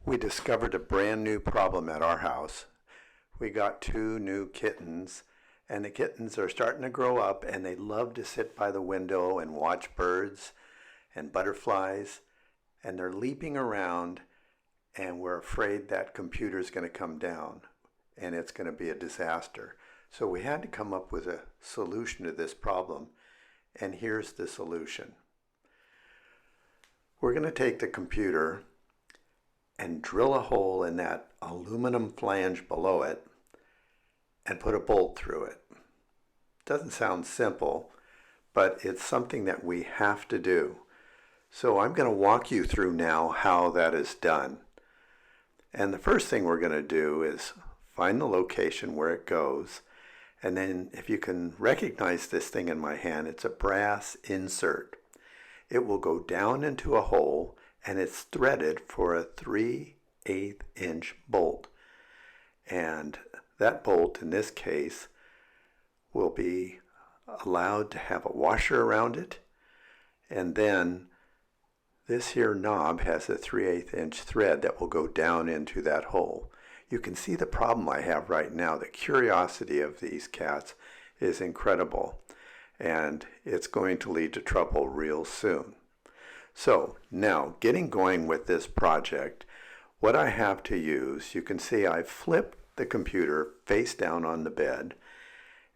We discovered a brand new problem at our house. We got two new kittens, and the kittens are starting to grow up, and they love to sit by the window and watch birds and butterflies, and they're leaping around, and we're afraid that computer is going to come down and it's going to be a disaster. So we had to come up with a solution to this problem, and here's the solution. We're going to take the computer and drill a hole in that aluminum flange below it and put a bolt through it. Doesn't sound simple, but it's something that we have to do. So I'm going to walk you through now how that is done. And the first thing we're going to do is find the location where it goes. And then if you can recognize this thing in my hand, it's a brass insert. It will go down into a hole, and it's threaded for a 3/8 inch bolt. And that bolt in this case will be allowed to have a washer around it, and then this here knob has a 3/8 inch thread that will go down into that hole. You can see the problem I have right now. The curiosity of these cats is incredible, and it's going to lead to trouble real soon. So now, getting going with this project, what I have to use, you can see I've flipped the computer face down on the bed,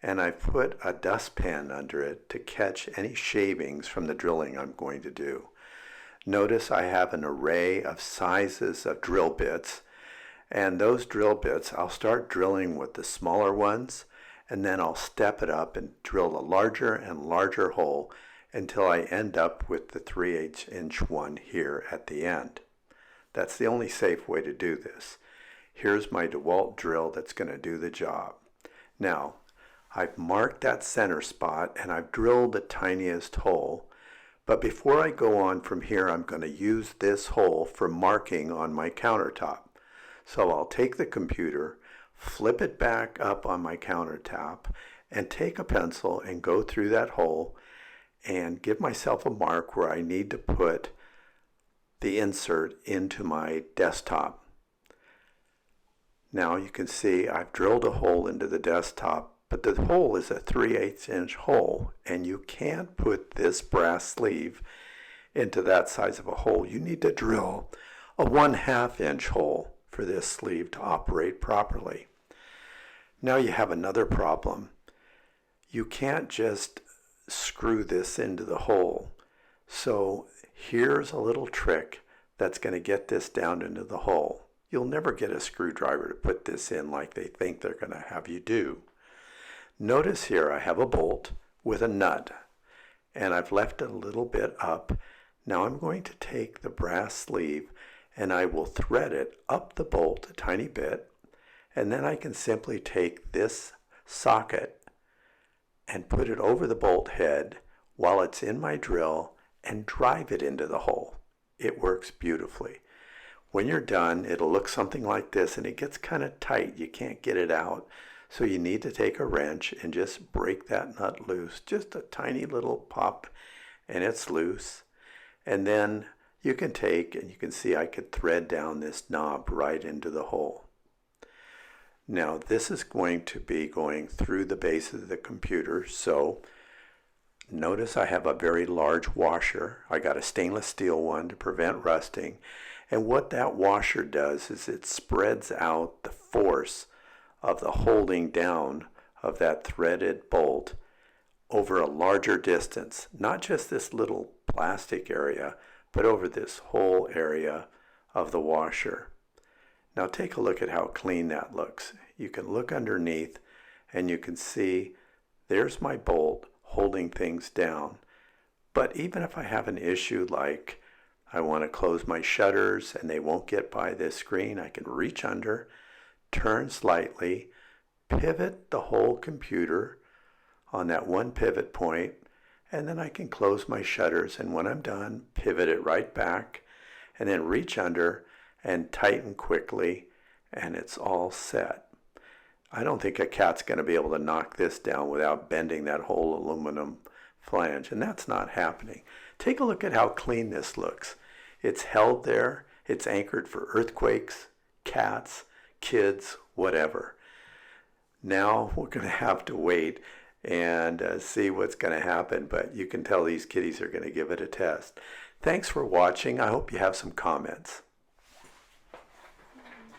and I've put a dustpan under it to catch any shavings from the drilling I'm going to do. Notice I have an array of sizes of drill bits, and those drill bits, I'll start drilling with the smaller ones, and then I'll step it up and drill a larger and larger hole until I end up with the 3/8 inch one here at the end. That's the only safe way to do this. Here's my DeWalt drill that's going to do the job. Now, I've marked that center spot and I've drilled the tiniest hole. But before I go on from here, I'm going to use this hole for marking on my countertop. So I'll take the computer, flip it back up on my countertop, and take a pencil and go through that hole and give myself a mark where I need to put the insert into my desktop. Now you can see I've drilled a hole into the desktop, but the hole is a 3/8 inch hole, and you can't put this brass sleeve into that size of a hole. You need to drill a 1/2 inch hole for this sleeve to operate properly. Now you have another problem. You can't just screw this into the hole. So here's a little trick that's going to get this down into the hole. You'll never get a screwdriver to put this in like they think they're going to have you do. Notice here I have a bolt with a nut, and I've left it a little bit up. Now I'm going to take the brass sleeve and I will thread it up the bolt a tiny bit, and then I can simply take this socket and put it over the bolt head while it's in my drill and drive it into the hole. It works beautifully. When you're done, it'll look something like this, and it gets kind of tight. You can't get it out. So you need to take a wrench and just break that nut loose. Just a tiny little pop and it's loose. And then you can take, and you can see I could thread down this knob right into the hole. Now this is going to be going through the base of the computer, so notice I have a very large washer. I got a stainless steel one to prevent rusting, and what that washer does is it spreads out the force of the holding down of that threaded bolt over a larger distance, not just this little plastic area, but over this whole area of the washer. Now take a look at how clean that looks. You can look underneath and you can see there's my bolt holding things down. But even if I have an issue like I want to close my shutters and they won't get by this screen, I can reach under, turn slightly, pivot the whole computer on that one pivot point, and then I can close my shutters, and when I'm done, pivot it right back, and then reach under and tighten quickly, and it's all set. I don't think a cat's going to be able to knock this down without bending that whole aluminum flange, and that's not happening. Take a look at how clean this looks. It's held there, It's anchored for earthquakes, cats, kids, whatever. Now we're going to have to wait and see what's going to happen, but you can tell these kitties are going to give it a test. Thanks for watching. I hope you have some comments.